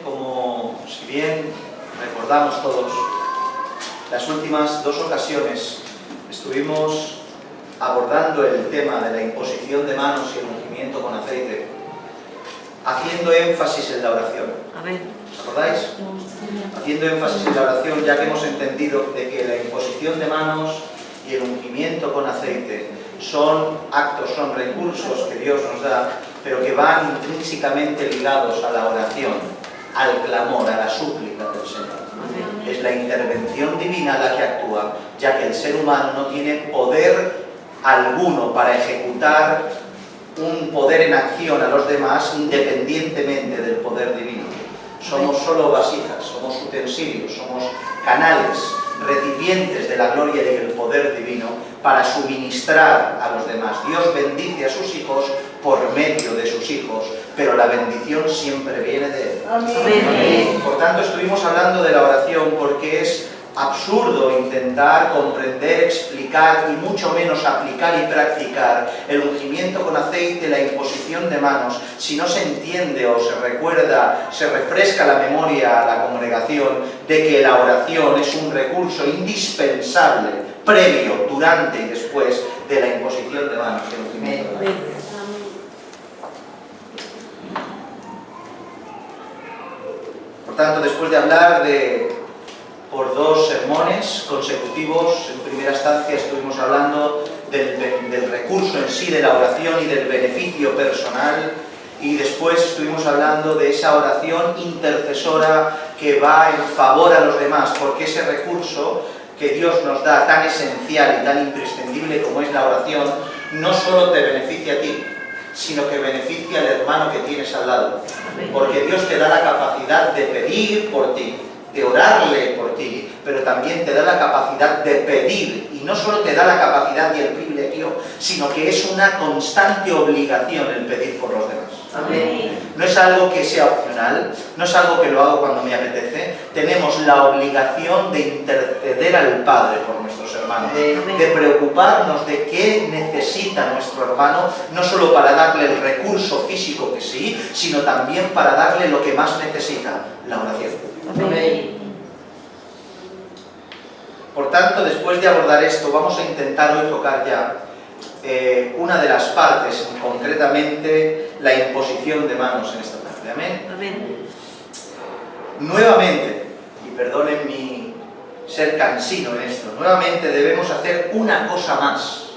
como si bien recordamos todos, las últimas dos ocasiones estuvimos abordando el tema de la imposición de manos y el ungimiento con aceite, haciendo énfasis en la oración. ¿Os acordáis? Haciendo énfasis en la oración, ya que hemos entendido de que la imposición de manos y el ungimiento con aceite son actos, son recursos que Dios nos da, pero que van intrínsecamente ligados a la oración, al clamor, a la súplica del Señor. Es la intervención divina la que actúa, ya que el ser humano no tiene poder alguno para ejecutar un poder en acción a los demás independientemente del poder divino. Somos solo vasijas, somos utensilios, somos canales, recipientes de la gloria y del poder divino para suministrar a los demás. Dios bendice a sus hijos por medio de sus hijos, pero la bendición siempre viene de Él. Amén. Por tanto, estuvimos hablando de la oración porque es absurdo intentar comprender, explicar y mucho menos aplicar y practicar el ungimiento con aceite, la imposición de manos, si no se entiende o se recuerda, se refresca la memoria a la congregación de que la oración es un recurso indispensable, previo, durante y después de la imposición de manos y el ungimiento de manos. Por tanto, después de hablar por dos sermones consecutivos, en primera instancia estuvimos hablando del recurso en sí de la oración y del beneficio personal, y después estuvimos hablando de esa oración intercesora que va en favor a los demás, porque ese recurso que Dios nos da, tan esencial y tan imprescindible como es la oración, no solo te beneficia a ti, sino que beneficia al hermano que tienes al lado, porque Dios te da la capacidad de pedir por ti, de orarle por ti, pero también te da la capacidad de pedir, y no solo te da la capacidad y el privilegio, sino que es una constante obligación el pedir por los demás. Amén. No es algo que sea opcional, no es algo que lo hago cuando me apetece, tenemos la obligación de interceder al Padre por nuestros hermanos, de preocuparnos de qué necesita nuestro hermano, no solo para darle el recurso físico que sí, sino también para darle lo que más necesita, la oración. Amén. Por tanto, después de abordar esto, vamos a intentar hoy tocar ya una de las partes, concretamente la imposición de manos en esta tarde. Amén. Amén. Nuevamente, y perdonen mi ser cansino en esto, nuevamente debemos hacer una cosa más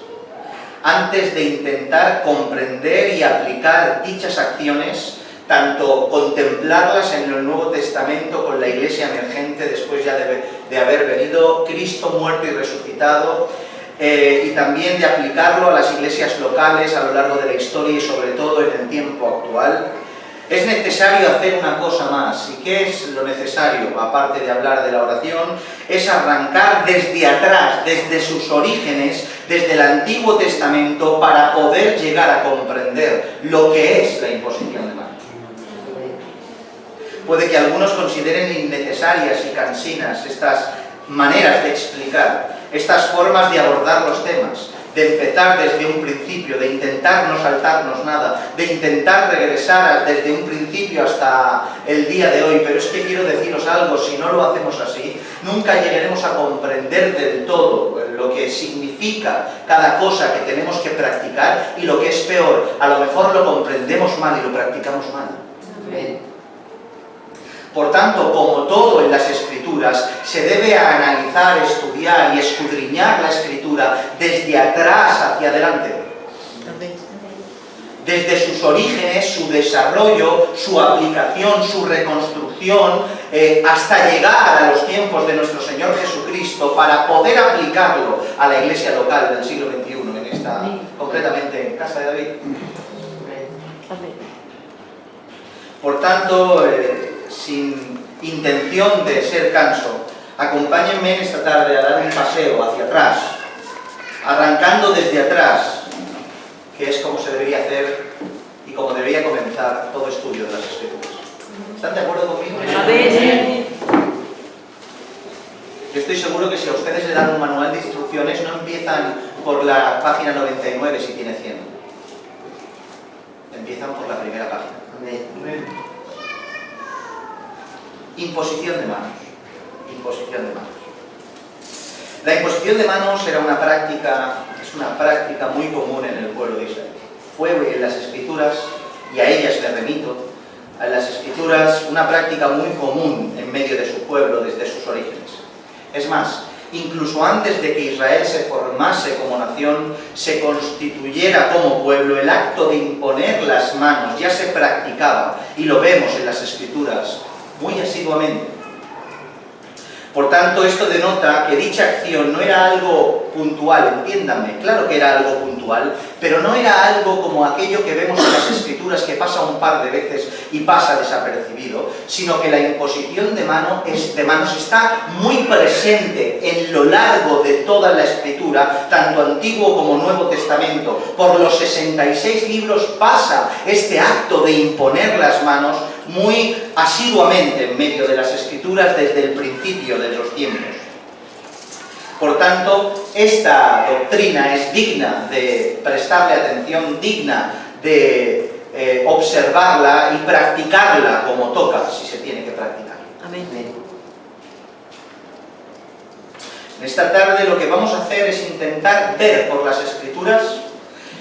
antes de intentar comprender y aplicar dichas acciones, tanto contemplarlas en el Nuevo Testamento con la Iglesia emergente después ya de haber venido Cristo muerto y resucitado, y también de aplicarlo a las iglesias locales a lo largo de la historia y sobre todo en el tiempo actual. Es necesario hacer una cosa más. ¿Y qué es lo necesario? Aparte de hablar de la oración, es arrancar desde atrás, desde sus orígenes, desde el Antiguo Testamento, para poder llegar a comprender lo que es la imposición de manos. Puede que algunos consideren innecesarias y cansinas estas maneras de explicar, estas formas de abordar los temas, de empezar desde un principio, de intentar no saltarnos nada, de intentar regresar desde un principio hasta el día de hoy. Pero es que quiero deciros algo, si no lo hacemos así, nunca llegaremos a comprender del todo lo que significa cada cosa que tenemos que practicar, y lo que es peor, a lo mejor lo comprendemos mal y lo practicamos mal. Amén. Por tanto, como todo en las Escrituras, se debe analizar, estudiar y escudriñar la Escritura desde atrás hacia adelante. Desde sus orígenes, su desarrollo, su aplicación, su reconstrucción, hasta llegar a los tiempos de nuestro Señor Jesucristo, para poder aplicarlo a la iglesia local del siglo XXI, en esta, concretamente en Casa de David. Por tanto, sin intención de ser canso, acompáñenme en esta tarde a dar un paseo hacia atrás, arrancando desde atrás, que es como se debería hacer y como debería comenzar todo estudio de las Escrituras. ¿Están de acuerdo conmigo? Amén. Yo estoy seguro que si a ustedes le dan un manual de instrucciones, no empiezan por la página 99 si tiene 100. Empiezan por la primera página. Amén. Imposición de manos. Imposición de manos. La imposición de manos era una práctica, es una práctica muy común en el pueblo de Israel. Fue en las Escrituras, y a ellas me remito, a las Escrituras, una práctica muy común en medio de su pueblo desde sus orígenes. Es más, incluso antes de que Israel se formase como nación, se constituyera como pueblo, el acto de imponer las manos ya se practicaba, y lo vemos en las Escrituras muy asiduamente. Por tanto, esto denota que dicha acción no era algo puntual, entiéndanme, claro que era algo puntual, pero no era algo como aquello que vemos en las Escrituras que pasa un par de veces y pasa desapercibido, sino que la imposición de manos está muy presente en lo largo de toda la Escritura, tanto Antiguo como Nuevo Testamento. Por los 66 libros pasa este acto de imponer las manos muy asiduamente en medio de las Escrituras desde el principio de los tiempos. Por tanto, esta doctrina es digna de prestarle atención, digna de observarla y practicarla como toca, si se tiene que practicar. Amén. En esta tarde lo que vamos a hacer es intentar ver por las Escrituras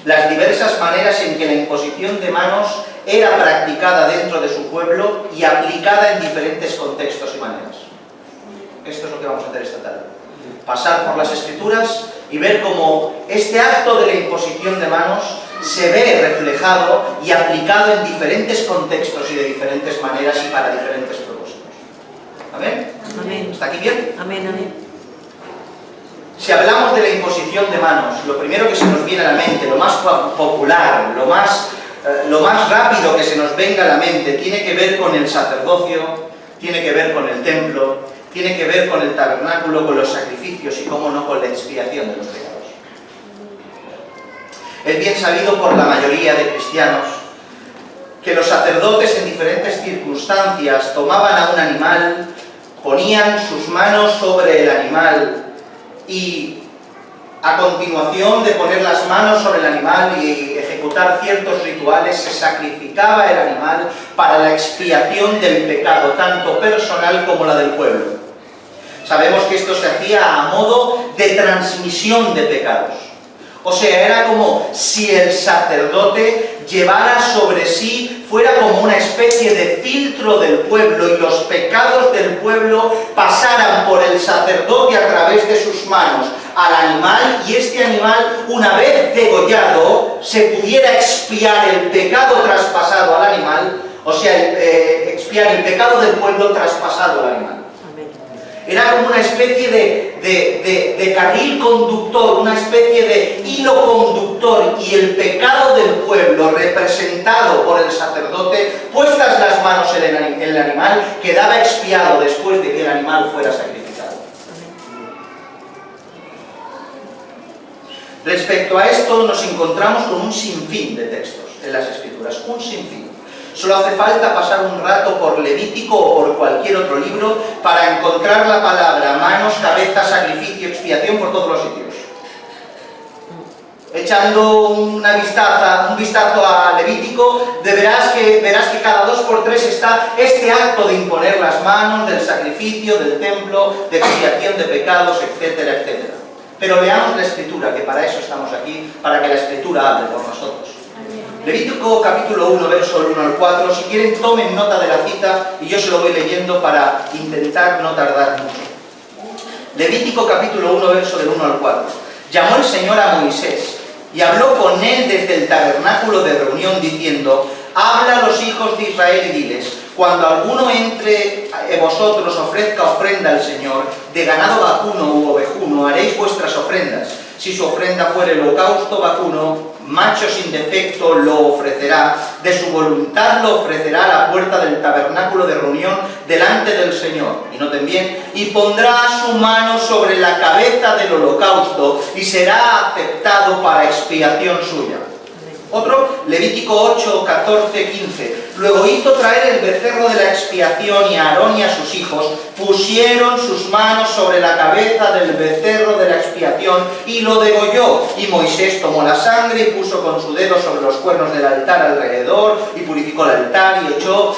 las diversas maneras en que la imposición de manos era practicada dentro de su pueblo y aplicada en diferentes contextos y maneras. Esto es lo que vamos a hacer esta tarde. Pasar por las Escrituras y ver cómo este acto de la imposición de manos se ve reflejado y aplicado en diferentes contextos y de diferentes maneras y para diferentes propósitos. ¿Amén? Amén. ¿Está aquí bien? Amén, amén. Si hablamos de la imposición de manos, lo primero que se nos viene a la mente, lo más popular, lo más rápido que se nos venga a la mente, tiene que ver con el sacerdocio, tiene que ver con el templo, tiene que ver con el tabernáculo, con los sacrificios y, cómo no, con la expiación de los pecados. Es bien sabido por la mayoría de cristianos que los sacerdotes en diferentes circunstancias tomaban a un animal, ponían sus manos sobre el animal y a continuación de poner las manos sobre el animal y ejecutar ciertos rituales, se sacrificaba el animal para la expiación del pecado, tanto personal como la del pueblo. Sabemos que esto se hacía a modo de transmisión de pecados. O sea, era como si el sacerdote llevara sobre sí, fuera como una especie de filtro del pueblo y los pecados del pueblo pasaran por el sacerdote a través de sus manos al animal, y este animal, una vez degollado, se pudiera expiar el pecado traspasado al animal, o sea, expiar el pecado del pueblo traspasado al animal. Era como una especie de carril conductor, una especie de hilo conductor, y el pecado del pueblo representado por el sacerdote, puestas las manos en el animal, quedaba expiado después de que el animal fuera sacrificado. Respecto a esto nos encontramos con un sinfín de textos en las Escrituras, un sinfín. Solo hace falta pasar un rato por Levítico o por cualquier otro libro para encontrar la palabra manos, cabeza, sacrificio, expiación por todos los sitios. Echando un vistazo a Levítico, verás que cada 2 por 3 está este acto de imponer las manos, del sacrificio, del templo, de expiación de pecados, etcétera, etcétera. Pero veamos la Escritura, que para eso estamos aquí, para que la Escritura hable por nosotros. Levítico capítulo 1, verso del 1 al 4, si quieren tomen nota de la cita y yo se lo voy leyendo para intentar no tardar mucho. Levítico capítulo 1, verso del 1 al 4. Llamó el Señor a Moisés y habló con él desde el tabernáculo de reunión diciendo: habla a los hijos de Israel y diles: cuando alguno entre vosotros ofrezca ofrenda al Señor, de ganado vacuno u ovejuno, haréis vuestras ofrendas. Si su ofrenda fuere el holocausto vacuno, macho sin defecto, lo ofrecerá, de su voluntad lo ofrecerá a la puerta del tabernáculo de reunión delante del Señor. Y noten bien: y pondrá su mano sobre la cabeza del holocausto y será aceptado para expiación suya. Otro, Levítico 8, 14, 15. Luego hizo traer el becerro de la expiación y a Aarón y a sus hijos pusieron sus manos sobre la cabeza del becerro de la expiación y lo degolló. Y Moisés tomó la sangre y puso con su dedo sobre los cuernos del altar alrededor y purificó el altar y echó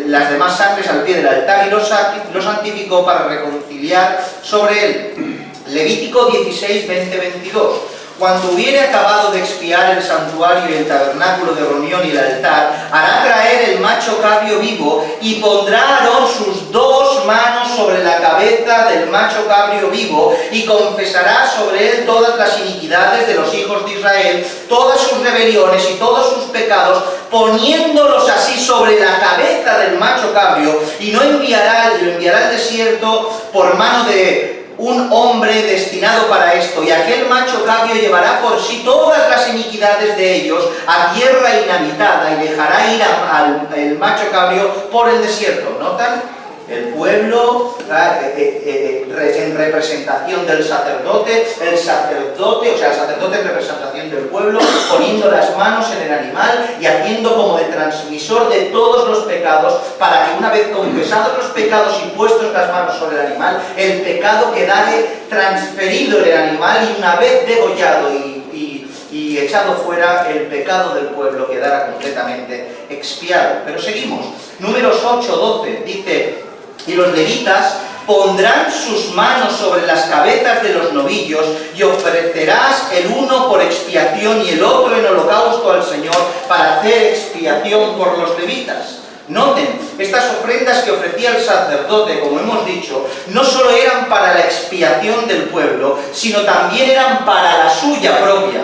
las demás sangres al pie del altar y lo santificó para reconciliar sobre él. Levítico 16, 20, 22. Cuando hubiere acabado de expiar el santuario y el tabernáculo de reunión y el altar, hará traer el macho cabrio vivo y pondrá Aarón sus dos manos sobre la cabeza del macho cabrio vivo y confesará sobre él todas las iniquidades de los hijos de Israel, todas sus rebeliones y todos sus pecados, poniéndolos así sobre la cabeza del macho cabrio, y lo enviará al desierto por mano de un hombre destinado para esto, y aquel macho cabrio llevará por sí todas las iniquidades de ellos a tierra inhabitada y dejará ir al macho cabrio por el desierto. ¿Notan? El pueblo en representación del sacerdote, el sacerdote en representación del pueblo, poniendo las manos en el animal y haciendo como de transmisor de todos los pecados, para que una vez confesados los pecados y puestos las manos sobre el animal, el pecado quedare transferido en el animal, y una vez degollado y echado fuera, el pecado del pueblo quedara completamente expiado. Pero seguimos. Números 8, 12 dice: y los levitas pondrán sus manos sobre las cabezas de los novillos y ofrecerás el uno por expiación y el otro en holocausto al Señor para hacer expiación por los levitas. Noten, estas ofrendas que ofrecía el sacerdote, como hemos dicho, no solo eran para la expiación del pueblo, sino también eran para la suya propia.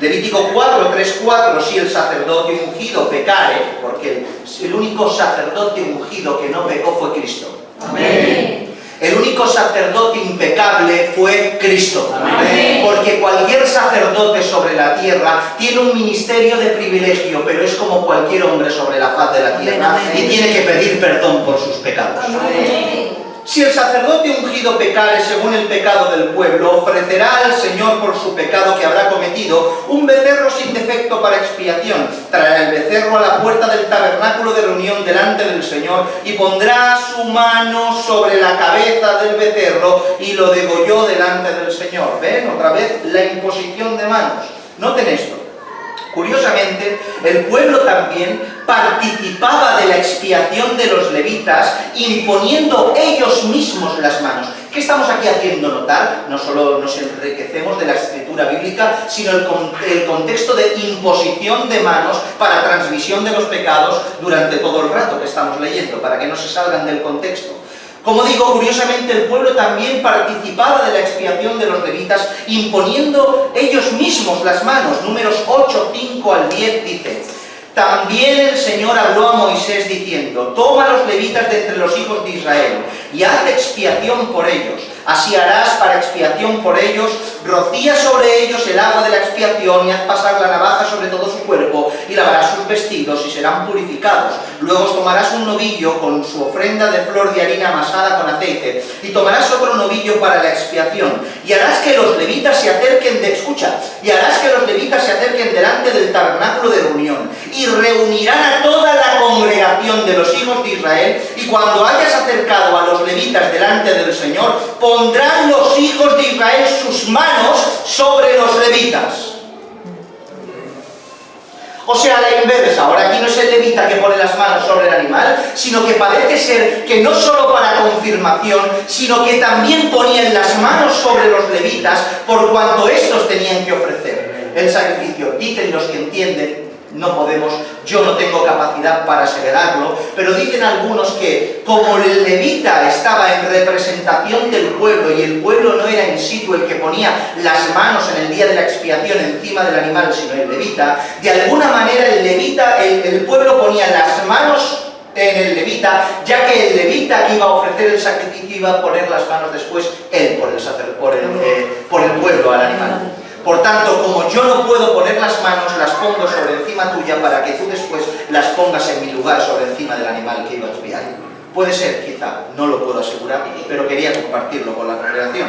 Levítico 4, 3, 4, si el sacerdote ungido pecare, porque el único sacerdote ungido que no pecó fue Cristo. Amén. El único sacerdote impecable fue Cristo. Amén. Porque cualquier sacerdote sobre la tierra tiene un ministerio de privilegio, pero es como cualquier hombre sobre la faz de la tierra. Amén. Y tiene que pedir perdón por sus pecados. Amén. Si el sacerdote ungido pecare según el pecado del pueblo, ofrecerá al Señor por su pecado que habrá cometido un becerro sin defecto para expiación. Traerá el becerro a la puerta del tabernáculo de reunión delante del Señor y pondrá su mano sobre la cabeza del becerro y lo degolló delante del Señor. ¿Ven? Otra vez la imposición de manos. Noten esto. Curiosamente, el pueblo también participaba de la expiación de los levitas, imponiendo ellos mismos las manos. ¿Qué estamos aquí haciendo notar? No solo nos enriquecemos de la escritura bíblica, sino el contexto de imposición de manos para transmisión de los pecados durante todo el rato que estamos leyendo, para que no se salgan del contexto. Como digo, curiosamente el pueblo también participaba de la expiación de los levitas, imponiendo ellos mismos las manos. Números 8, 5 al 10 dice: también el Señor habló a Moisés diciendo: toma a los levitas de entre los hijos de Israel y haz expiación por ellos. Así harás para expiación por ellos, rocía sobre ellos el agua de la expiación y haz pasar la navaja sobre todo su cuerpo y lavarás sus vestidos y serán purificados. Luego tomarás un novillo con su ofrenda de flor de harina amasada con aceite y tomarás otro novillo para la expiación y harás que los levitas se acerquen delante del tabernáculo de reunión y reunirán a toda la congregación de los hijos de Israel, y cuando hayas acercado a los levitas delante del Señor, pondrán los hijos de Israel sus manos sobre los levitas. O sea, a la inversa. Ahora aquí no es el levita que pone las manos sobre el animal, sino que parece ser que no solo para confirmación, sino que también ponían las manos sobre los levitas por cuanto estos tenían que ofrecer el sacrificio. Dicen los que entienden, no podemos, yo no tengo capacidad para aseverarlo, pero dicen algunos que como el levita estaba en representación del pueblo y el pueblo no era in situ el que ponía las manos en el día de la expiación encima del animal, sino el levita, de alguna manera el pueblo ponía las manos en el levita, ya que el levita que iba a ofrecer el sacrificio iba a poner las manos después él por el pueblo al animal. Por tanto, como yo no puedo poner las manos, las pongo sobre encima tuya para que tú después las pongas en mi lugar sobre encima del animal que iba a expiar. Puede ser, quizá, no lo puedo asegurar, pero quería compartirlo con la congregación.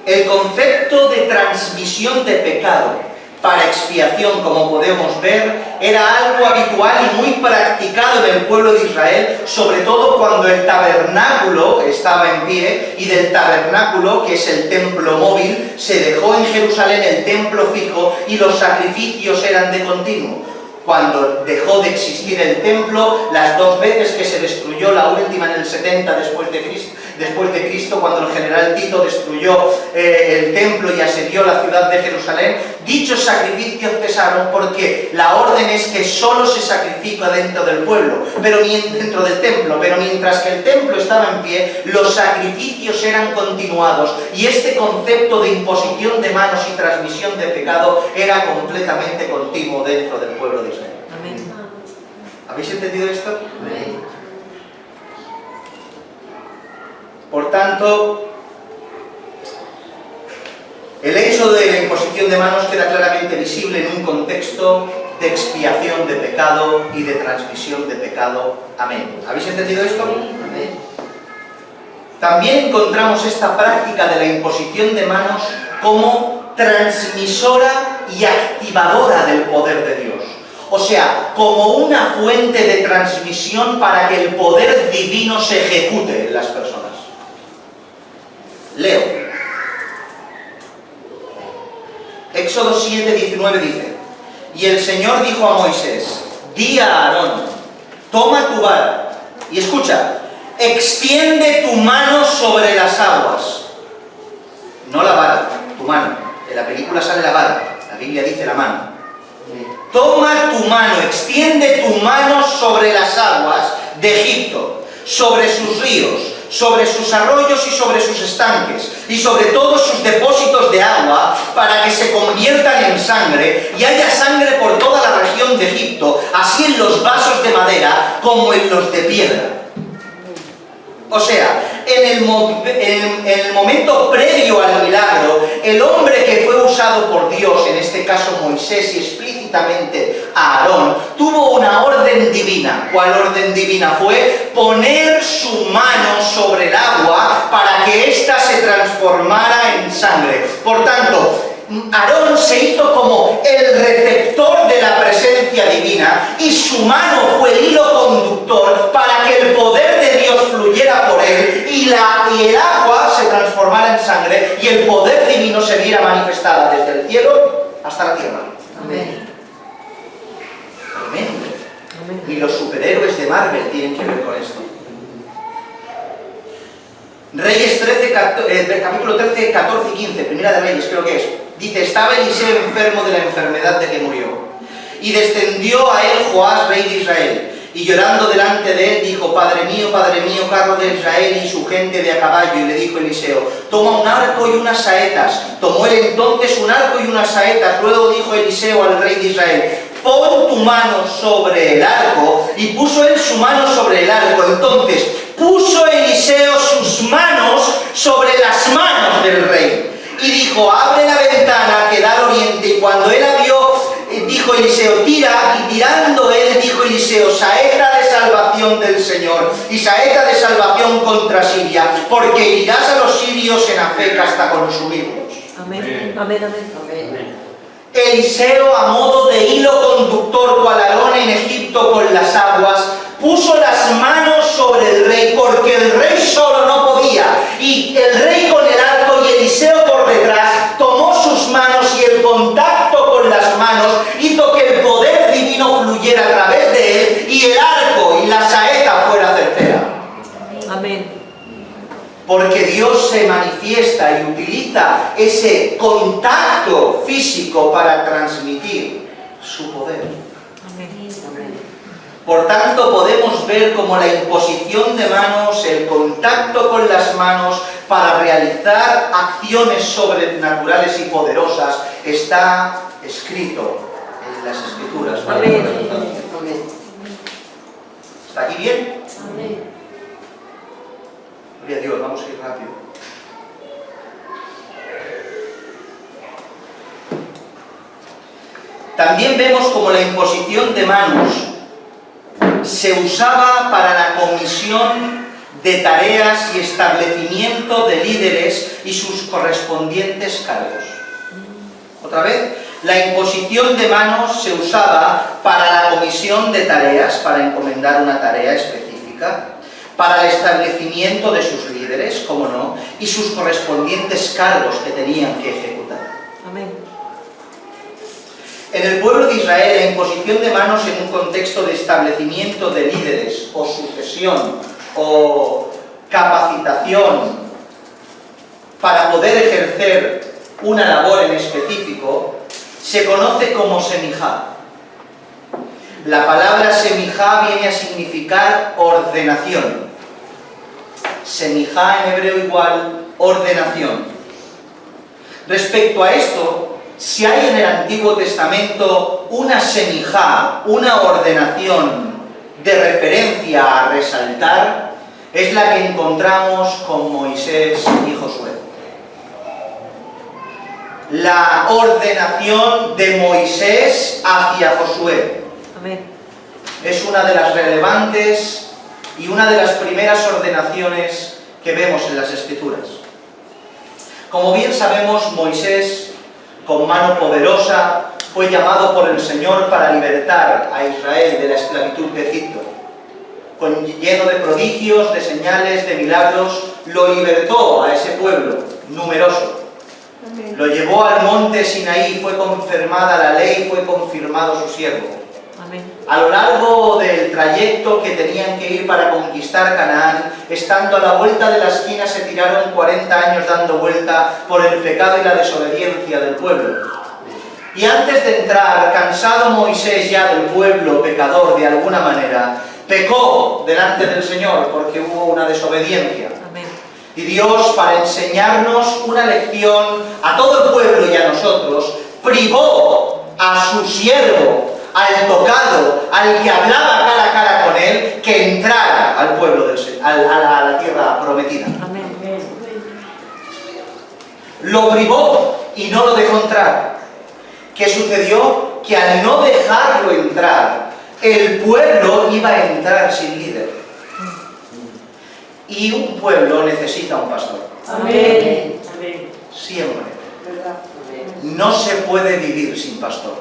El concepto de transmisión de pecado para expiación, como podemos ver, era algo habitual y muy practicado en el pueblo de Israel, sobre todo cuando el tabernáculo estaba en pie, y del tabernáculo, que es el templo móvil, se dejó en Jerusalén el templo fijo y los sacrificios eran de continuo. Cuando dejó de existir el templo, las 2 veces que se destruyó, la última en el 70 después de Cristo, cuando el general Tito destruyó el templo y asedió la ciudad de Jerusalén, dichos sacrificios cesaron porque la orden es que solo se sacrifica dentro del pueblo, dentro del templo, pero mientras que el templo estaba en pie, los sacrificios eran continuados, y este concepto de imposición de manos y transmisión de pecado era completamente continuo dentro del pueblo de Israel. Amén. ¿Habéis entendido esto? Amén. Por tanto, el hecho de la imposición de manos queda claramente visible en un contexto de expiación de pecado y de transmisión de pecado. Amén. ¿Habéis entendido esto? Amén. También encontramos esta práctica de la imposición de manos como transmisora y activadora del poder de Dios. O sea, como una fuente de transmisión para que el poder divino se ejecute en las personas. Leo. Éxodo 7:19 dice: y el Señor dijo a Moisés, di a Aarón, toma tu vara, y escucha, extiende tu mano sobre las aguas. No la vara, tu mano. En la película sale la vara, la Biblia dice la mano. Toma tu mano, extiende tu mano sobre las aguas de Egipto, sobre sus ríos, sobre sus arroyos y sobre sus estanques, y sobre todos sus depósitos de agua, para que se conviertan en sangre, y haya sangre por toda la región de Egipto, así en los vasos de madera como en los de piedra. O sea, en el momento previo al milagro, el hombre que fue usado por Dios, en este caso Moisés y explícitamente Aarón, tuvo una orden divina. ¿Cuál orden divina fue? Poner su mano sobre el agua para que ésta se transformara en sangre. Por tanto, Aarón se hizo como el receptor de la presencia divina, y su mano fue el hilo conductor para que el poder de Dios fluyera por él, y el agua se transformara en sangre, y el poder divino se viera manifestada desde el cielo hasta la tierra. Amén. Amén. Y los superhéroes de Marvel tienen que ver con esto. Reyes 13, capítulo 13, 14 y 15, Primera de Reyes creo que es. Dice, estaba Eliseo enfermo de la enfermedad de que murió. Y descendió a él Joás, rey de Israel. Y llorando delante de él, dijo, Padre mío, carro de Israel y su gente de a caballo. Y le dijo Eliseo, toma un arco y unas saetas. Tomó él entonces un arco y unas saetas. Luego dijo Eliseo al rey de Israel, pon tu mano sobre el arco. Y puso él su mano sobre el arco. Entonces puso Eliseo sus manos sobre las manos del rey. Y dijo, abre la ventana que da al oriente. Y cuando él abrió, dijo Eliseo, tira. Y tirando él, dijo Eliseo, saeta de salvación del Señor, y saeta de salvación contra Siria, porque herirás a los sirios en Afec hasta consumirlos. Amén. Amén. Amén. Amén. Eliseo, a modo de hilo conductor cual Aarón en Egipto con las aguas, puso las manos sobre el rey, porque el rey solo no podía, y el rey con el arco y Eliseo por detrás tomó sus manos, y el contacto con las manos hizo que el poder divino fluyera a través de él, y el arco y la saeta fuera certera. Amén. Porque Dios se manifiesta y utiliza ese contacto físico para transmitir su poder. Amén. Amén. Por tanto, podemos ver como la imposición de manos, el contacto con las manos para realizar acciones sobrenaturales y poderosas está escrito en las Escrituras. Amén. Amén. ¿Está aquí bien? Amén. Gloria a Dios, vamos a ir rápido. También vemos como la imposición de manos se usaba para la comisión de tareas y establecimiento de líderes y sus correspondientes cargos. Otra vez, La imposición de manos se usaba para la comisión de tareas, para encomendar una tarea específica, para el establecimiento de sus líderes, como no, y sus correspondientes cargos que tenían que ejecutar. Amén. En el pueblo de Israel, la imposición de manos en un contexto de establecimiento de líderes, o sucesión, o capacitación para poder ejercer una labor en específico, se conoce como semijá. La palabra semijá viene a significar ordenación. Semijá en hebreo igual ordenación. Respecto a esto, si hay en el Antiguo Testamento una semijá, una ordenación de referencia a resaltar, es la que encontramos con Moisés y Josué. La ordenación de Moisés hacia Josué. Amén. Es una de las relevantes y una de las primeras ordenaciones que vemos en las Escrituras. Como bien sabemos, Moisés, con mano poderosa, fue llamado por el Señor para libertar a Israel de la esclavitud de Egipto. Lleno de prodigios, de señales, de milagros, lo libertó a ese pueblo numeroso. Amén. Lo llevó al monte Sinaí, fue confirmada la ley, fue confirmado su siervo. Amén. A lo largo del trayecto que tenían que ir para conquistar Canaán, estando a la vuelta de la esquina, se tiraron 40 años dando vuelta por el pecado y la desobediencia del pueblo. Y antes de entrar, cansado Moisés ya del pueblo pecador de alguna manera, pecó delante del Señor porque hubo una desobediencia. Amén. Y Dios, para enseñarnos una lección a todo el pueblo y a nosotros, privó a su siervo, al tocado, al que hablaba cara a cara con él, que entrara al pueblo del Señor, a la tierra prometida. Amén. Lo privó y no lo dejó entrar. ¿Qué sucedió? Que al no dejarlo entrar, el pueblo iba a entrar sin líder. Y un pueblo necesita un pastor. Amén. Siempre. No se puede vivir sin pastor.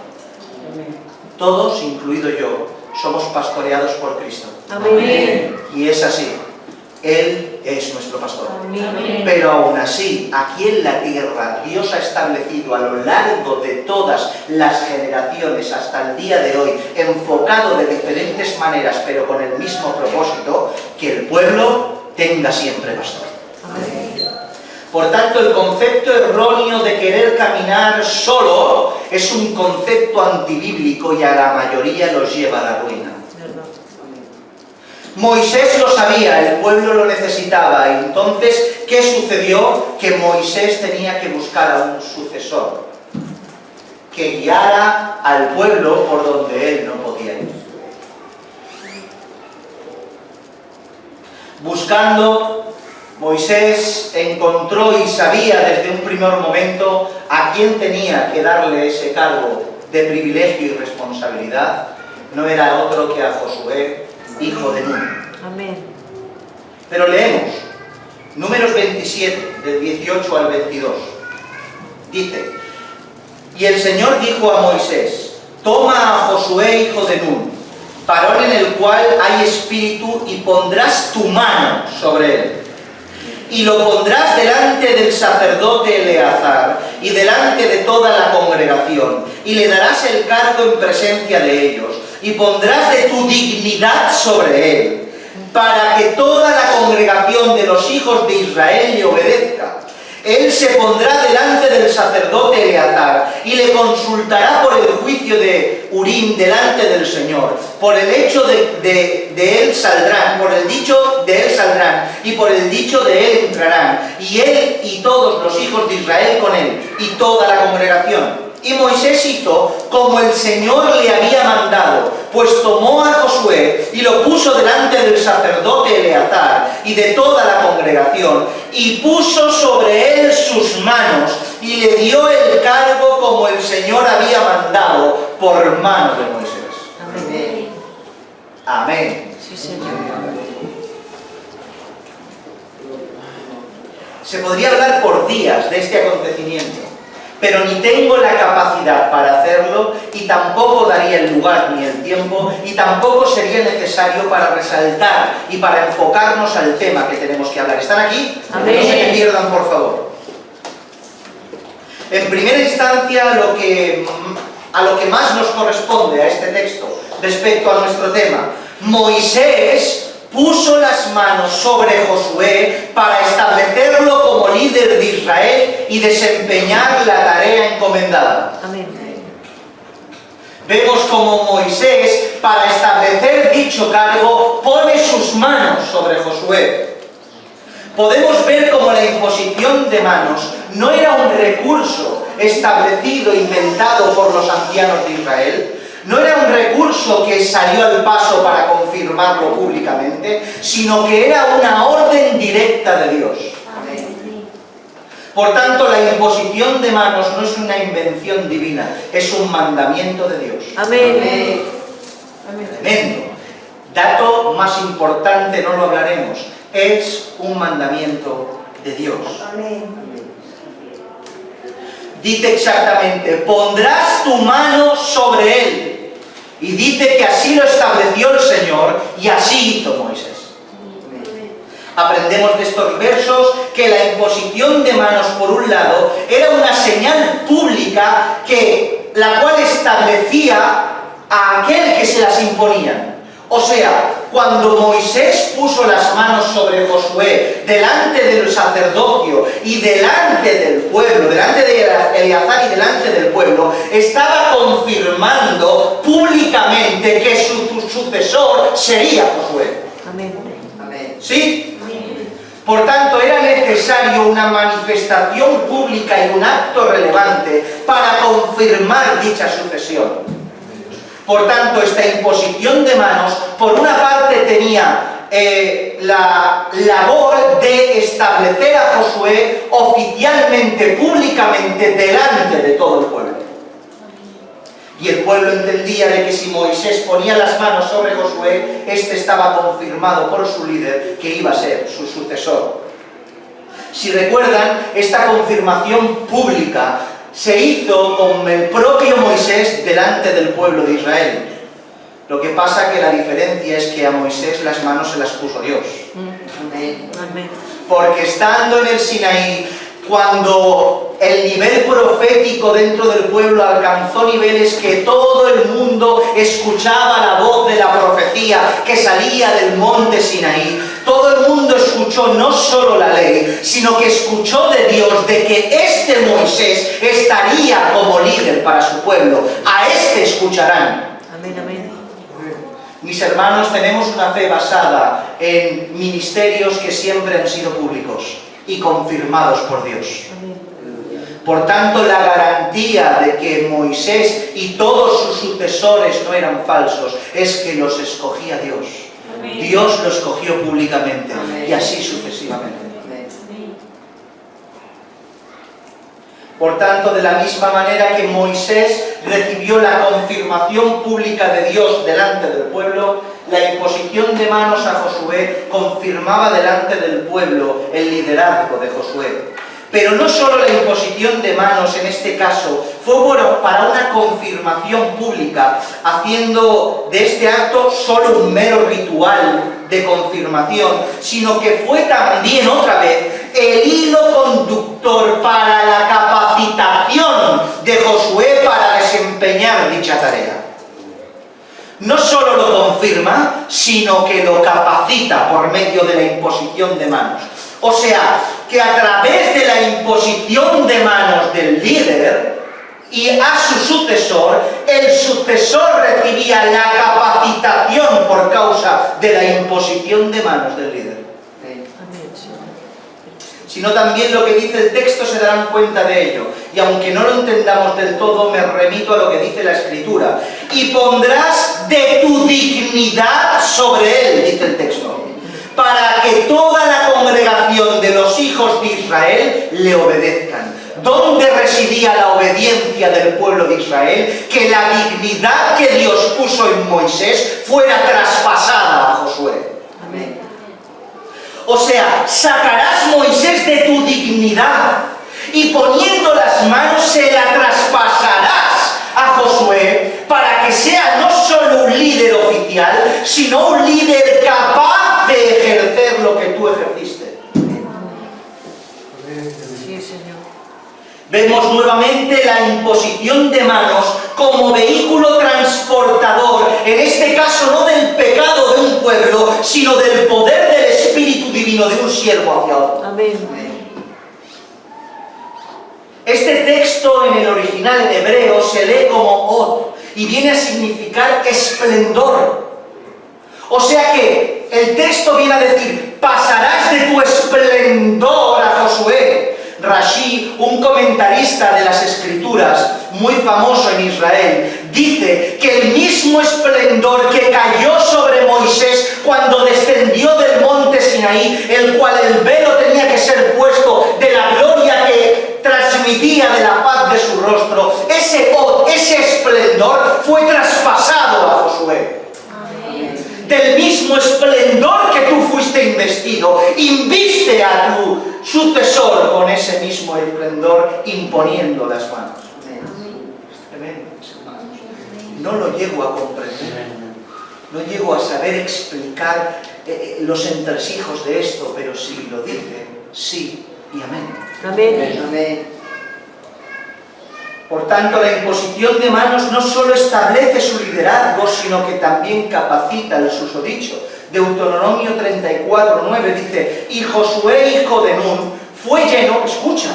Todos, incluido yo, somos pastoreados por Cristo. Amén. Y es así. Él es nuestro pastor. Amén. Pero aún así, aquí en la tierra, Dios ha establecido a lo largo de todas las generaciones hasta el día de hoy, enfocado de diferentes maneras, pero con el mismo propósito, que el pueblo tenga siempre pastor. Amén. Por tanto, el concepto erróneo de querer caminar solo es un concepto antibíblico y a la mayoría los lleva a la ruina. Verdad. Moisés lo sabía, el pueblo lo necesitaba. Entonces, ¿qué sucedió? Que Moisés tenía que buscar a un sucesor que guiara al pueblo por donde él no podía ir. Buscando, Moisés encontró y sabía desde un primer momento a quién tenía que darle ese cargo de privilegio y responsabilidad. No era otro que a Josué, hijo de Nun. Amén. Pero leemos, Números 27, del 18 al 22. Dice, y el Señor dijo a Moisés, toma a Josué, hijo de Nun, varón en el cual hay espíritu, y pondrás tu mano sobre él. Y lo pondrás delante del sacerdote Eleazar y delante de toda la congregación, y le darás el cargo en presencia de ellos, y pondrás de tu dignidad sobre él, para que toda la congregación de los hijos de Israel le obedezca. Él se pondrá delante del sacerdote Eleazar y le consultará por el juicio de Urim delante del Señor. Por el hecho de él saldrán, por el dicho de él saldrán, y por el dicho de él entrarán, y él y todos los hijos de Israel con él, y toda la congregación. Y Moisés hizo como el Señor le había mandado, pues tomó a Josué y lo puso delante del sacerdote Eleazar y de toda la congregación, y puso sobre él sus manos, y le dio el cargo como el Señor había mandado por mano de Moisés. Amén. Amén. Sí, Señor. Se podría hablar por días de este acontecimiento, pero ni tengo la capacidad para hacerlo y tampoco daría el lugar ni el tiempo y tampoco sería necesario para resaltar y para enfocarnos al tema que tenemos que hablar. ¿Están aquí? Amén. No se me pierdan, por favor. En primera instancia, a lo que más nos corresponde a este texto respecto a nuestro tema, Moisés puso las manos sobre Josué para establecerlo como líder de Israel y desempeñar la tarea encomendada. Amén. Vemos como Moisés, para establecer dicho cargo, pone sus manos sobre Josué. Podemos ver cómo la imposición de manos no era un recurso establecido, inventado por los ancianos de Israel, no era un recurso que salió al paso para confirmarlo públicamente, sino que era una orden directa de Dios. Por tanto, la imposición de manos no es una invención divina, es un mandamiento de Dios. Amén. Tremendo. Dato más importante, no lo hablaremos, es un mandamiento de Dios. Dice exactamente, pondrás tu mano sobre él. Y dice que así lo estableció el Señor y así hizo Moisés. Aprendemos de estos versos que la imposición de manos, por un lado, era una señal pública la cual establecía a aquel que se las imponían. O sea, cuando Moisés puso las manos sobre Josué delante del sacerdocio y delante del pueblo, delante de Eleazar y delante del pueblo, estaba confirmando públicamente que su sucesor sería Josué. Amén. ¿Sí? Por tanto, era necesario una manifestación pública y un acto relevante para confirmar dicha sucesión. Por tanto, esta imposición de manos, por una parte tenía la labor de establecer a Josué oficialmente, públicamente, delante de todo el pueblo. Y el pueblo entendía de que si Moisés ponía las manos sobre Josué, este estaba confirmado por su líder que iba a ser su sucesor. Si recuerdan, esta confirmación pública se hizo con el propio Moisés delante del pueblo de Israel. Lo que pasa que la diferencia es que a Moisés las manos se las puso Dios. Amén. Porque estando en el Sinaí, cuando el nivel profético dentro del pueblo alcanzó niveles que todo el mundo escuchaba la voz de la profecía que salía del monte Sinaí, todo el mundo escuchó no solo la ley, sino que escuchó de Dios de que este Moisés estaría como líder para su pueblo. A este escucharán. Amén, amén. Mis hermanos, tenemos una fe basada en ministerios que siempre han sido públicos y confirmados por Dios. Por tanto, la garantía de que Moisés y todos sus sucesores no eran falsos es que los escogía Dios. Amén. Dios los escogió públicamente. Amén. Y así sucesivamente. Por tanto, de la misma manera que Moisés recibió la confirmación pública de Dios delante del pueblo, la imposición de manos a Josué confirmaba delante del pueblo el liderazgo de Josué. Pero no solo la imposición de manos en este caso fue para una confirmación pública, haciendo de este acto solo un mero ritual de confirmación, sino que fue también otra vez el hilo conductor para la capacitación de Josué para desempeñar dicha tarea. No solo lo confirma, sino que lo capacita por medio de la imposición de manos. O sea, que a través de la imposición de manos del líder y a su sucesor, el sucesor recibía la capacitación por causa de la imposición de manos del líder. Sino también lo que dice el texto se darán cuenta de ello. Y aunque no lo entendamos del todo, me remito a lo que dice la Escritura. Y pondrás de tu dignidad sobre él, dice el texto, para que toda la congregación de los hijos de Israel le obedezcan. ¿Dónde residía la obediencia del pueblo de Israel? Que la dignidad que Dios puso en Moisés fuera traspasada a Josué. Amén. O sea, sacarás, Moisés, de tu dignidad y poniendo las manos se la traspasarás a Josué para que sea no solo un líder oficial, sino un líder capaz de ejercer lo que tú ejerciste. Sí, Señor. Vemos nuevamente la imposición de manos como vehículo transportador, en este caso no del pecado de un pueblo, sino del poder del Espíritu Divino de un siervo hacia otro. Amén. Este texto en el original en hebreo se lee como od y viene a significar esplendor. O sea que el texto viene a decir, pasarás de tu esplendor a Josué. Rashi, un comentarista de las Escrituras muy famoso en Israel, dice que el mismo esplendor que cayó sobre Moisés cuando descendió del monte Sinaí, el cual el velo tenía que ser puesto de la gloria que transmitía de la paz de su rostro, ese esplendor fue traspasado a Josué. Del mismo esplendor que tú fuiste investido, inviste a tu sucesor con ese mismo esplendor imponiendo las manos. Es tremendo, mis hermanos. No lo llego a comprender, no llego a saber explicar los entresijos de esto, pero si lo dice, sí y amén. Amén. Amén. Por tanto, la imposición de manos no solo establece su liderazgo, sino que también capacita el susodicho. Deuteronomio 34:9 dice, y Josué, hijo de Nun, fue lleno, escucha,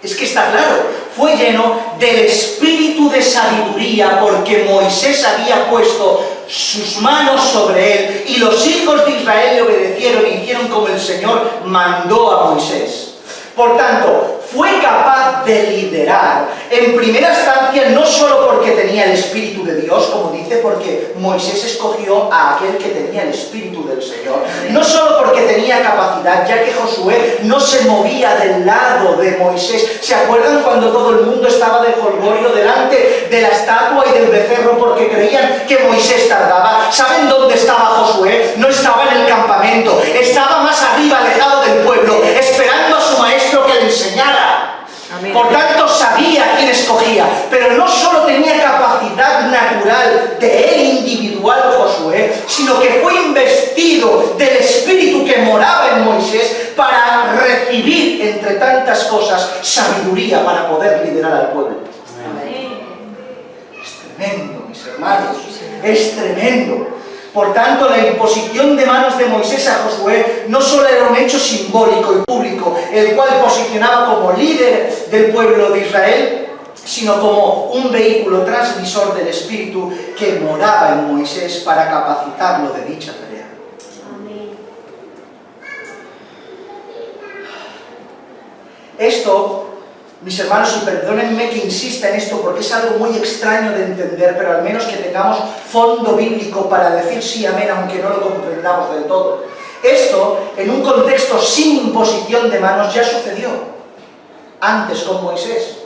es que está claro, fue lleno del espíritu de sabiduría, porque Moisés había puesto sus manos sobre él, y los hijos de Israel le obedecieron y hicieron como el Señor mandó a Moisés. Por tanto, fue capaz de liderar en primera instancia no solo porque tenía el Espíritu de Dios, como dice, porque Moisés escogió a aquel que tenía el Espíritu del Señor, no solo porque tenía capacidad, ya que Josué no se movía del lado de Moisés. ¿Se acuerdan cuando todo el mundo estaba de jolgorio delante de la estatua y del becerro porque creían que Moisés tardaba? ¿Saben dónde estaba Josué? No estaba en el campamento, estaba más arriba, alejado del pueblo, esperando a su maestro que le enseñara. Amén. Por tanto, sabía quién escogía, pero no solo tenía capacidad natural de él individual Josué, sino que fue investido del espíritu que moraba en Moisés para recibir, entre tantas cosas, sabiduría para poder liderar al pueblo. Es tremendo, mis hermanos, es tremendo. Por tanto, la imposición de manos de Moisés a Josué no solo era un hecho simbólico y público, el cual posicionaba como líder del pueblo de Israel, sino como un vehículo transmisor del Espíritu que moraba en Moisés para capacitarlo de dicha tarea. Esto, mis hermanos, y perdónenme que insista en esto porque es algo muy extraño de entender, pero al menos que tengamos fondo bíblico para decir sí, amén, aunque no lo comprendamos del todo. Esto, en un contexto sin imposición de manos, ya sucedió antes con Moisés.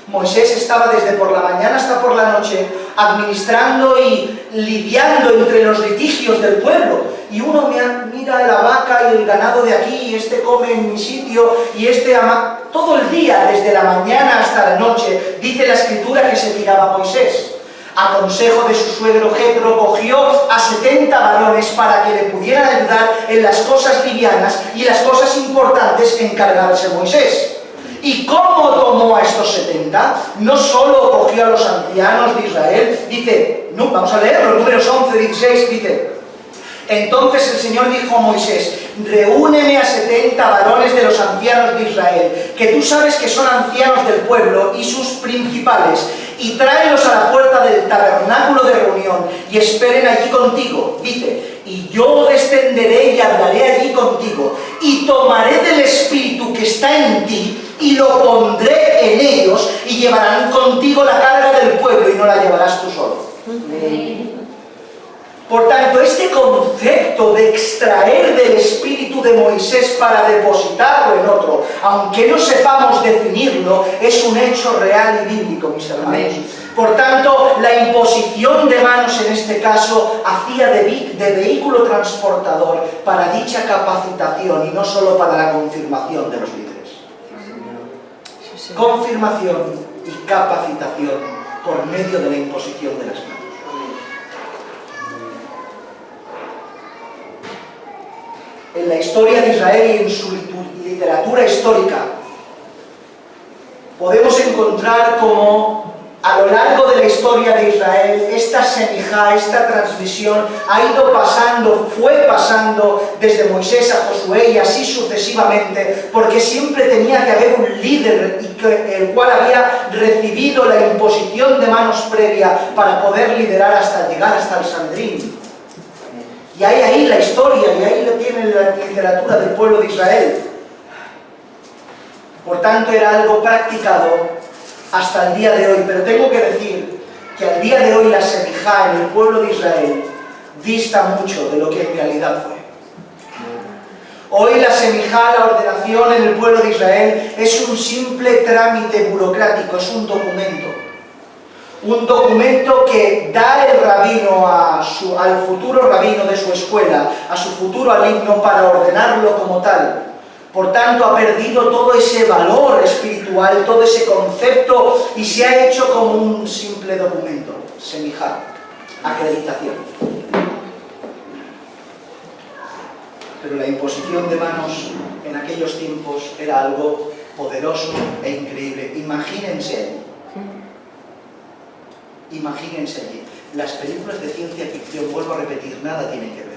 Moisés estaba desde por la mañana hasta por la noche administrando y lidiando entre los litigios del pueblo. Y uno mira la vaca y el ganado de aquí, y este come en mi sitio, y este ama... Todo el día, desde la mañana hasta la noche, dice la Escritura que se tiraba Moisés. A consejo de su suegro Jetro, cogió a 70 varones para que le pudieran ayudar en las cosas livianas y las cosas importantes encargarse Moisés. ¿Y cómo tomó a estos 70? No solo cogió a los ancianos de Israel, dice, no, vamos a leerlo, Números 11, 16, dice, entonces el Señor dijo a Moisés, reúneme a 70 varones de los ancianos de Israel, que tú sabes que son ancianos del pueblo y sus principales, y tráelos a la puerta del tabernáculo de reunión, y esperen allí contigo. Dice, y yo descenderé y hablaré allí contigo, y tomaré del Espíritu que está en ti, y lo pondré en ellos, y llevarán contigo la carga del pueblo, y no la llevarás tú solo. Por tanto, este concepto de extraer del espíritu de Moisés para depositarlo en otro, aunque no sepamos definirlo, es un hecho real y bíblico, mis hermanos. Por tanto, la imposición de manos en este caso hacía de vehículo transportador para dicha capacitación y no solo para la confirmación de los líderes. Sí, Señor. confirmación y capacitación por medio de la imposición de las manos. En la historia de Israel y en su literatura histórica podemos encontrar como a lo largo de la historia de Israel esta semijá, esta transmisión ha ido pasando, fue pasando desde Moisés a Josué y así sucesivamente, porque siempre tenía que haber un líder el cual había recibido la imposición de manos previa para poder liderar hasta llegar hasta el Sanedrín. Y hay ahí la historia, y ahí lo tiene la literatura del pueblo de Israel. Por tanto, era algo practicado hasta el día de hoy. Pero tengo que decir que al día de hoy la semijá en el pueblo de Israel dista mucho de lo que en realidad fue. Hoy la semijá, la ordenación en el pueblo de Israel, es un simple trámite burocrático, es un documento. Un documento que da el rabino al futuro rabino de su escuela, a su futuro alumno, para ordenarlo como tal. Por tanto, ha perdido todo ese valor espiritual, todo ese concepto, y se ha hecho como un simple documento, semijá, acreditación. Pero la imposición de manos en aquellos tiempos era algo poderoso e increíble. Imagínense allí. Imagínense allí. Las películas de ciencia ficción, vuelvo a repetir, nada tienen que ver.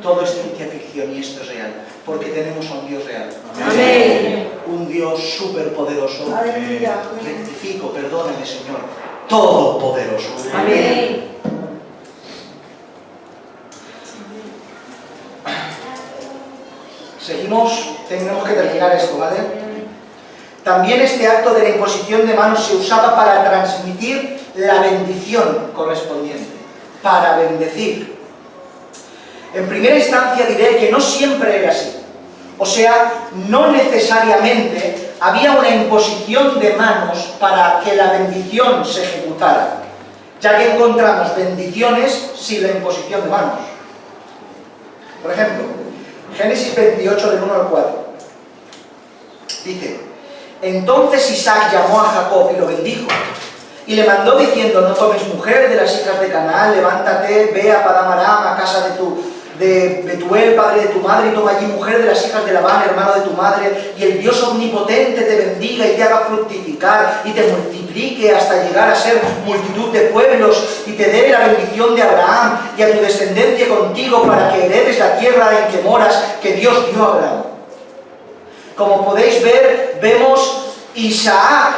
Todo es ciencia ficción y esto es real, porque tenemos a un Dios real. Amén. Un Dios superpoderoso. Aleluya. Rectifico, perdóneme, Señor. Todopoderoso. Amén. Seguimos, tenemos que terminar esto, ¿vale? También este acto de la imposición de manos se usaba para transmitir la bendición correspondiente, para bendecir. En primera instancia diré que no siempre era así. O sea, no necesariamente había una imposición de manos para que la bendición se ejecutara, ya que encontramos bendiciones sin la imposición de manos. Por ejemplo, Génesis 28, del 1 al 4. Dice: entonces Isaac llamó a Jacob y lo bendijo, y le mandó diciendo: no tomes mujer de las hijas de Canaán, levántate, ve a Padán Aram, a casa de Betuel, padre de tu madre, y toma allí mujer de las hijas de Labán, hermano de tu madre, y el Dios omnipotente te bendiga y te haga fructificar y te multiplique hasta llegar a ser multitud de pueblos, y te dé la bendición de Abraham y a tu descendencia contigo, para que heredes la tierra en que moras, que Dios dio a Abraham. Como podéis ver, vemos Isaac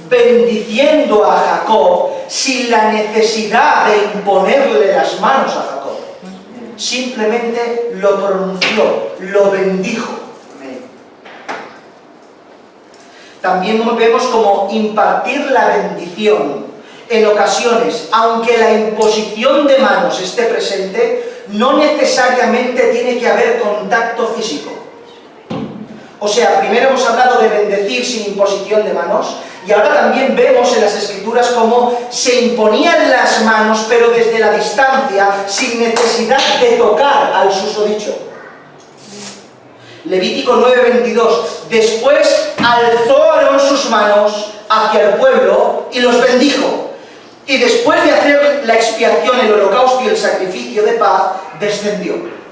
bendiciendo a Jacob sin la necesidad de imponerle las manos a Jacob. Simplemente lo pronunció, lo bendijo. También vemos como impartir la bendición en ocasiones, aunque la imposición de manos esté presente, no necesariamente tiene que haber contacto físico. O sea, primero hemos hablado de bendecir sin imposición de manos, y ahora también vemos en las Escrituras cómo se imponían las manos, pero desde la distancia, sin necesidad de tocar al susodicho. Levítico 9:22. Después alzó Aarón sus manos hacia el pueblo y los bendijo. Y después de hacer la expiación, el holocausto y el sacrificio de paz, descendió.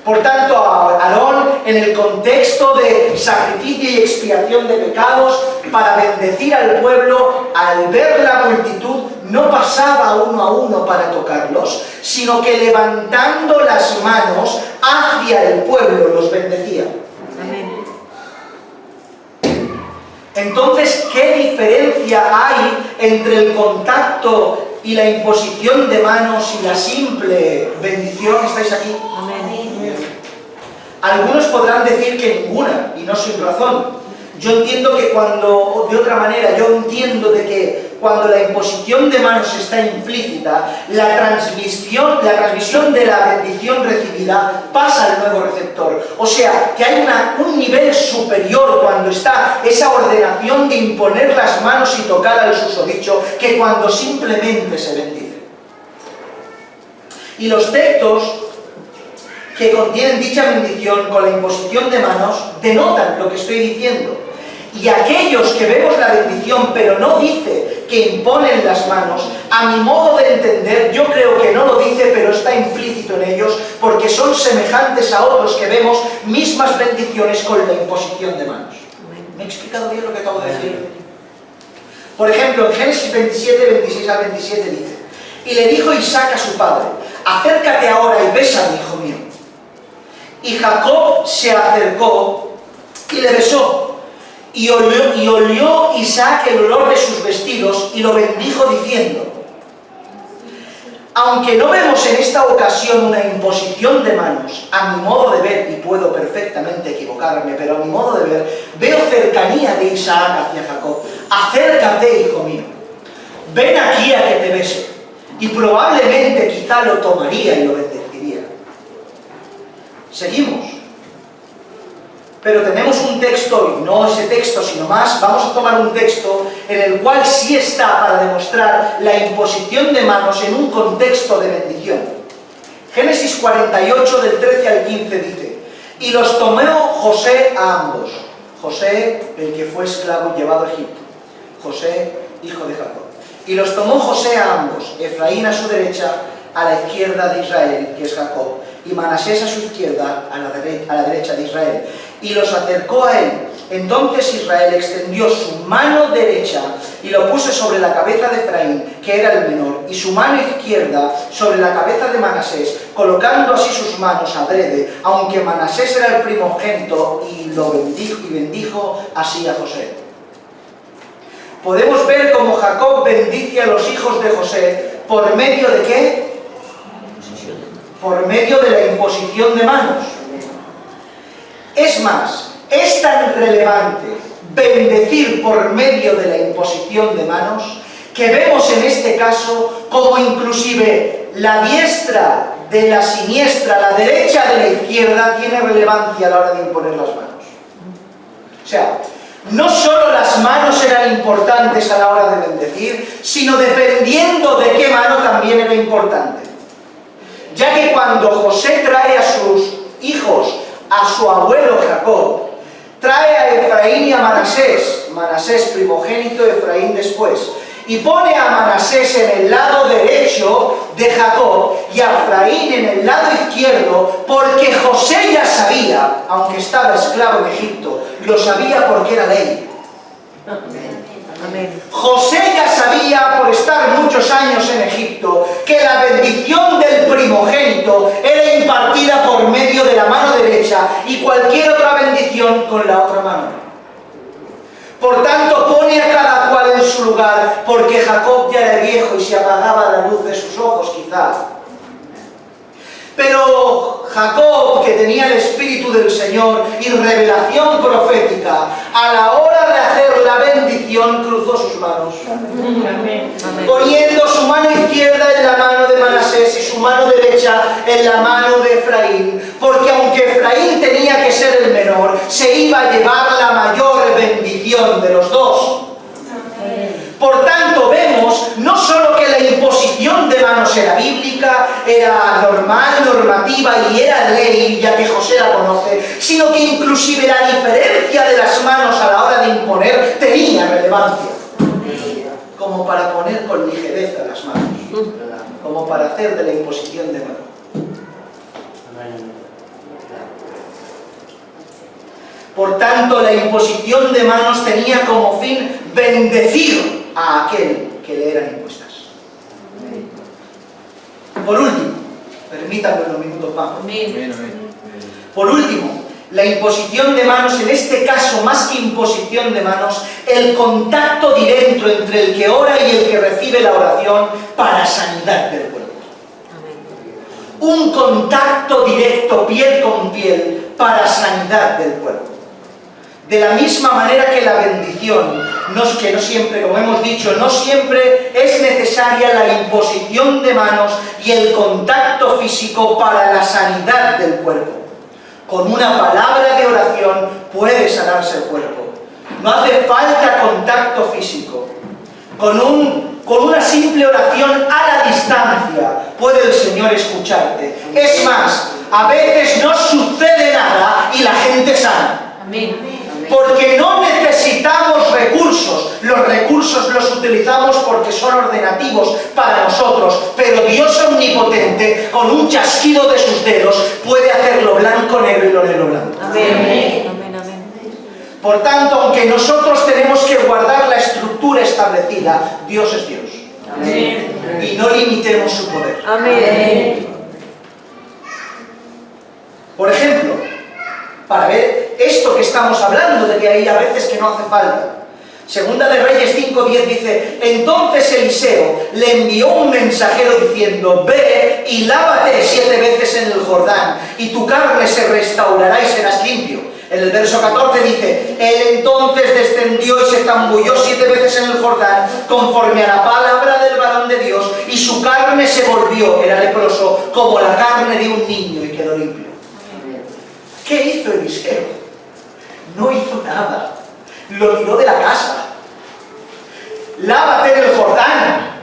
Por tanto, Aarón, en el contexto de sacrificio y expiación de pecados, para bendecir al pueblo, al ver la multitud, no pasaba uno a uno para tocarlos, sino que levantando las manos hacia el pueblo los bendecía. Amén. Entonces, ¿qué diferencia hay entre el contacto y la imposición de manos y la simple bendición? ¿Estáis aquí? Amén. Algunos podrán decir que ninguna, y no sin razón. Yo entiendo que de otra manera, yo entiendo de que cuando la imposición de manos está implícita, la transmisión de la bendición recibida pasa al nuevo receptor. O sea, que hay un nivel superior cuando está esa ordenación de imponer las manos y tocar al susodicho, que cuando simplemente se bendice. Y los textos que contienen dicha bendición con la imposición de manos denotan lo que estoy diciendo. Y aquellos que vemos la bendición, pero no dice que imponen las manos, a mi modo de entender, yo creo que no lo dice, pero está implícito en ellos, porque son semejantes a otros que vemos mismas bendiciones con la imposición de manos. ¿Me he explicado bien lo que acabo de decir? Por ejemplo, en Génesis 27, 26 al 27 dice: y le dijo Isaac a su padre: acércate ahora y bésame, hijo mío. Y Jacob se acercó y le besó. Y olió Isaac el olor de sus vestidos y lo bendijo diciendo: aunque no vemos en esta ocasión una imposición de manos, a mi modo de ver, y puedo perfectamente equivocarme, pero a mi modo de ver, veo cercanía de Isaac hacia Jacob. Acércate, hijo mío, ven aquí a que te bese. Y probablemente quizá lo tomaría y lo bendeciría. Seguimos. Pero tenemos un texto, y no ese texto, sino más, vamos a tomar un texto en el cual sí está para demostrar la imposición de manos en un contexto de bendición. Génesis 48, del 13 al 15 dice: y los tomó José a ambos. José, el que fue esclavo y llevado a Egipto. José, hijo de Jacob. Y los tomó José a ambos, Efraín a su derecha, a la izquierda de Israel, que es Jacob, y Manasés a su izquierda, a la derecha de Israel, y los acercó a él. Entonces Israel extendió su mano derecha y lo puso sobre la cabeza de Efraín, que era el menor, y su mano izquierda sobre la cabeza de Manasés, colocando así sus manos adrede, aunque Manasés era el primogénito, y lo bendijo así a José. Podemos ver cómo Jacob bendice a los hijos de José por medio de ¿qué? Por medio de la imposición de manos. Es más, es tan relevante bendecir por medio de la imposición de manos que vemos en este caso como inclusive la diestra de la siniestra, la derecha de la izquierda, tiene relevancia a la hora de imponer las manos. O sea, no solo las manos eran importantes a la hora de bendecir, sino dependiendo de qué mano también era importante. Ya que cuando José trae a sus hijos, a su abuelo Jacob, trae a Efraín y a Manasés, Manasés primogénito, Efraín después, y pone a Manasés en el lado derecho de Jacob y a Efraín en el lado izquierdo, porque José ya sabía, aunque estaba esclavo en Egipto, lo sabía porque era ley. Amén. José ya sabía, por estar muchos años en Egipto, que la bendición del primogénito era impartida por medio de la mano derecha y cualquier otra bendición con la otra mano. Por tanto, pone a cada cual en su lugar, porque Jacob ya era viejo y se apagaba la luz de sus ojos, quizá. Pero Jacob, que tenía el Espíritu del Señor y revelación profética, a la hora de hacer la bendición, cruzó sus manos. Amén. Poniendo su mano izquierda en la mano de Manasés y su mano derecha en la mano de Efraín, porque aunque Efraín tenía que ser el menor, se iba a llevar la mayor bendición de los dos. Por tanto, vemos no solo que la imposición de manos era bíblica, era normal, normativa y era ley, ya que José la conoce, sino que inclusive la diferencia de las manos a la hora de imponer tenía relevancia. Como para poner con ligereza las manos, como para hacer de la imposición de manos. Por tanto, la imposición de manos tenía como fin bendecir a aquel que le eran impuestas. Por último, permítanme unos minutos más. Por último, la imposición de manos, en este caso más que imposición de manos, el contacto directo entre el que ora y el que recibe la oración para sanidad del cuerpo. Un contacto directo, piel con piel, para sanidad del cuerpo. De la misma manera que la bendición, que no siempre, como hemos dicho, no siempre es necesaria la imposición de manos y el contacto físico para la sanidad del cuerpo. Con una palabra de oración puede sanarse el cuerpo. No hace falta contacto físico. Con una simple oración a la distancia puede el Señor escucharte. Es más, a veces no sucede nada y la gente sana. Amén. Porque no necesitamos necesitamos recursos. Los recursos los utilizamos porque son ordenativos para nosotros, pero Dios omnipotente, con un chasquido de sus dedos, puede hacer lo blanco negro y lo negro blanco. Amén. Amén, amén. Por tanto, aunque nosotros tenemos que guardar la estructura establecida, Dios es Dios. Amén. Y no limitemos su poder. Amén. Por ejemplo, para ver esto que estamos hablando, de que hay a veces que no hace falta. Segunda de Reyes 5:10 dice: entonces Eliseo le envió un mensajero diciendo: ve y lávate 7 veces en el Jordán, y tu carne se restaurará y serás limpio. En el verso 14 dice: él entonces descendió y se zambulló 7 veces en el Jordán, conforme a la palabra del varón de Dios, y su carne se volvió, era leproso, como la carne de un niño, y quedó limpio. ¿Qué hizo Eliseo? No hizo nada. Lo tiró de la casa. Lávate en el Jordán.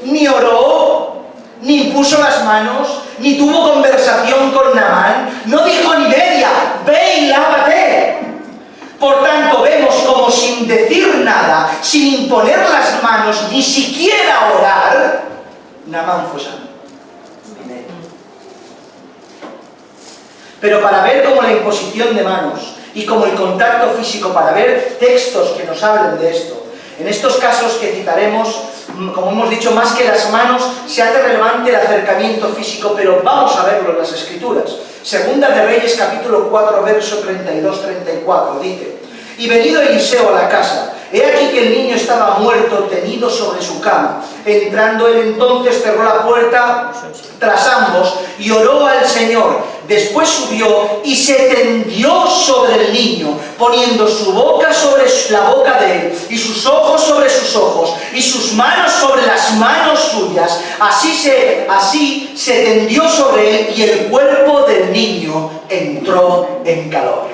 Ni oró, ni puso las manos, ni tuvo conversación con Naamán. No dijo ni media: ve y lávate. Por tanto, vemos como sin decir nada, sin imponer las manos, ni siquiera orar, Naamán fue sano. Pero para ver cómo la imposición de manos y como el contacto físico, para ver textos que nos hablen de esto, en estos casos que citaremos, como hemos dicho, más que las manos, se hace relevante el acercamiento físico, pero vamos a verlo en las Escrituras. Segunda de Reyes, capítulo 4, verso 32-34, dice: y venido Eliseo a la casa, he aquí que el niño estaba muerto, tendido sobre su cama. Entrando él entonces, cerró la puerta tras ambos y oró al Señor. Después subió y se tendió sobre el niño, poniendo su boca sobre la boca de él, y sus ojos sobre sus ojos, y sus manos sobre las manos suyas. Así se tendió sobre él, y el cuerpo del niño entró en calor.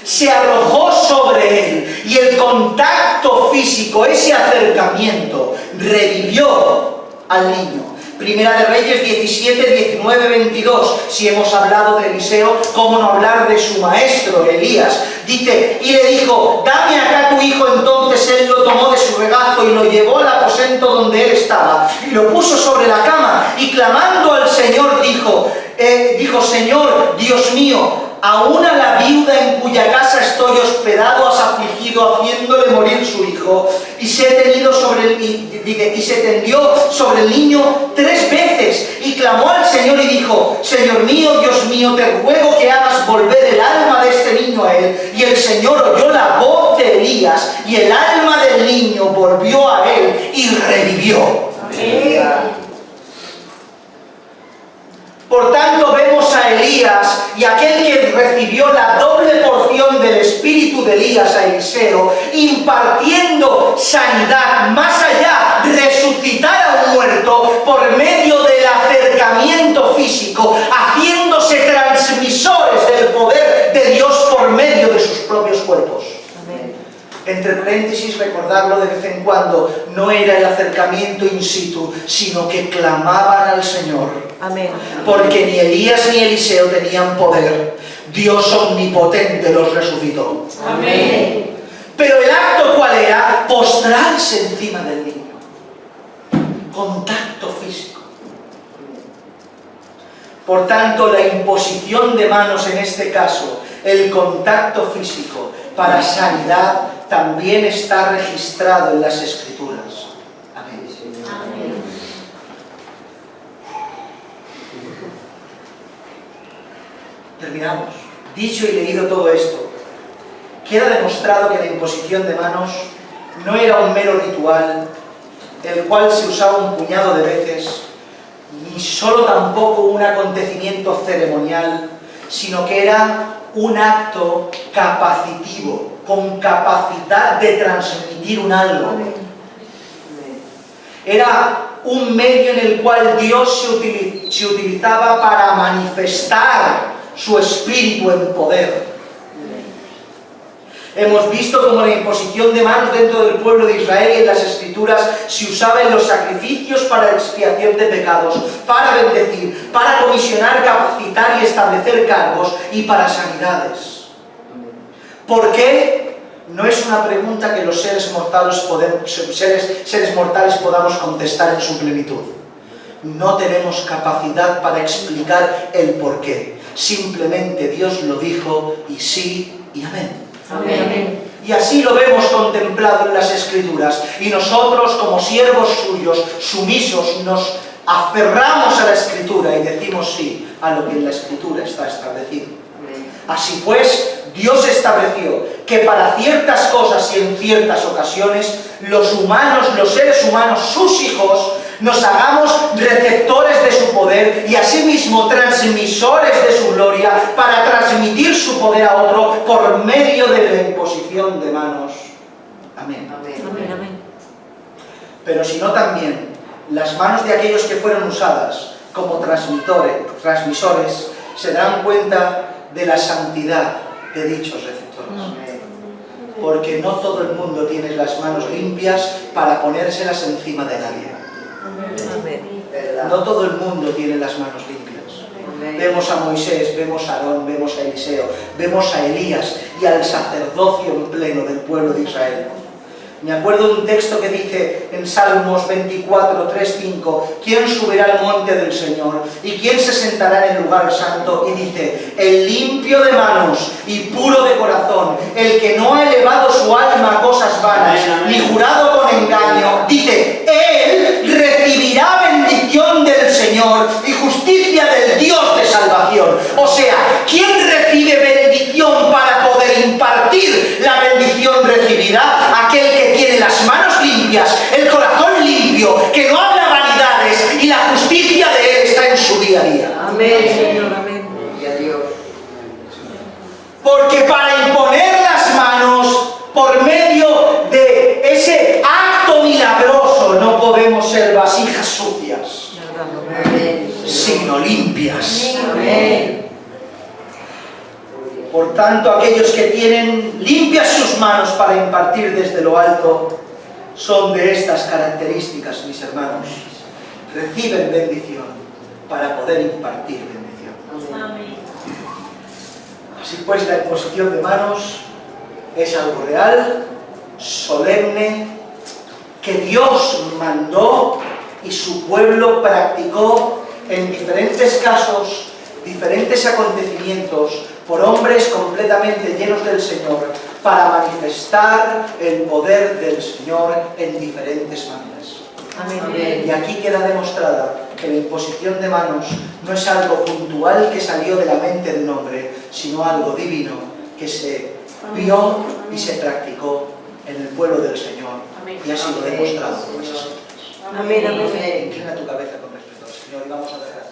Se arrojó sobre él, y el contacto físico, ese acercamiento, revivió al niño. Primera de Reyes 17, 19, 22. Si hemos hablado de Eliseo, ¿cómo no hablar de su maestro, Elías? Dice: y le dijo: dame acá tu hijo. Entonces él lo tomó de su regazo y lo llevó al aposento donde él estaba, y lo puso sobre la cama, y clamando al Señor dijo: Señor, Dios mío, aún a la viuda en cuya casa estoy hospedado has afligido, haciéndole morir su hijo. Y se tendió sobre el niño 3 veces, y clamó al Señor y dijo: Señor mío, Dios mío, te ruego que hagas volver el alma de este niño a él. Y el Señor oyó la voz de Elías, y el alma del niño volvió a él y revivió. Amén. Por tanto, vemos a Elías, y aquel que recibió la doble porción del espíritu de Elías, a Eliseo, impartiendo sanidad, más allá, resucitar a un muerto por medio del acercamiento físico, haciéndose transmisores del poder de Dios por medio de sus propios cuerpos. Entre paréntesis, recordarlo de vez en cuando, no era el acercamiento in situ, sino que clamaban al Señor. Amén. Porque ni Elías ni Eliseo tenían poder. Dios omnipotente los resucitó. Amén. Pero el acto, ¿cuál era? Postrarse encima del niño. Contacto físico. Por tanto, la imposición de manos en este caso, el contacto físico para sanidad, también está registrado en las Escrituras. Amén. Amén. Terminamos. Dicho y leído todo esto, queda demostrado que la imposición de manos no era un mero ritual, el cual se usaba un puñado de veces, ni solo tampoco un acontecimiento ceremonial, sino que era un acto capacitivo, con capacidad de transmitir un algo. Era un medio en el cual Dios se utilizaba para manifestar su espíritu en poder. Hemos visto cómo la imposición de manos dentro del pueblo de Israel y en las Escrituras se usaba en los sacrificios para expiación de pecados, para bendecir, para comisionar, capacitar y establecer cargos, y para sanidades. ¿Por qué? No es una pregunta que los seres mortales podamos contestar en su plenitud. No tenemos capacidad para explicar el por qué. Simplemente Dios lo dijo y sí y amén. Amén. Y así lo vemos contemplado en las Escrituras. Y nosotros, como siervos suyos, sumisos, nos aferramos a la Escritura y decimos sí a lo que en la Escritura está establecido. Así pues, Dios estableció que para ciertas cosas y en ciertas ocasiones, los humanos, los seres humanos, sus hijos, nos hagamos receptores de su poder y asimismo transmisores de su gloria para transmitir su poder a otro por medio de la imposición de manos. Amén. Amén, amén. Pero si no también, las manos de aquellos que fueron usadas como transmisores se darán cuenta de la santidad de dichos receptores. Porque no todo el mundo tiene las manos limpias para ponérselas encima de nadie. Amén. No todo el mundo tiene las manos limpias. Vemos a Moisés, vemos a Aarón, vemos a Eliseo, vemos a Elías y al sacerdocio en pleno del pueblo de Israel. Me acuerdo de un texto que dice en Salmos 24, 3, 5: ¿quién subirá al monte del Señor? ¿Y quién se sentará en el lugar santo? Y dice: el limpio de manos y puro de corazón, el que no ha elevado su alma a cosas vanas, ni jurado con engaño, dice: él recibirá bendición del Señor y justicia del Dios de salvación. O sea, ¿quién recibe bendición para poder impartir la bendición recibirá? Aquel que tiene las manos limpias, el corazón limpio, que no habla vanidades y la justicia de él está en su día a día. Amén, Señor, amén. Porque para imponer las manos por medio de ese acto milagroso no podemos ser vasijas sucias, sino limpias. Amén. Por tanto, aquellos que tienen limpias sus manos para impartir desde lo alto son de estas características, mis hermanos. Reciben bendición para poder impartir bendición. Amén. Así pues, la imposición de manos es algo real, solemne, que Dios mandó y su pueblo practicó en diferentes casos, diferentes acontecimientos, por hombres completamente llenos del Señor, para manifestar el poder del Señor en diferentes maneras. Amén. Y aquí queda demostrada que la imposición de manos no es algo puntual que salió de la mente de un hombre, sino algo divino que se vio y se practicó en el pueblo del Señor. Y ha sido demostrado por esas cosas. Amén, amén. Inclina tu cabeza con respeto al Señor y vamos a dejar.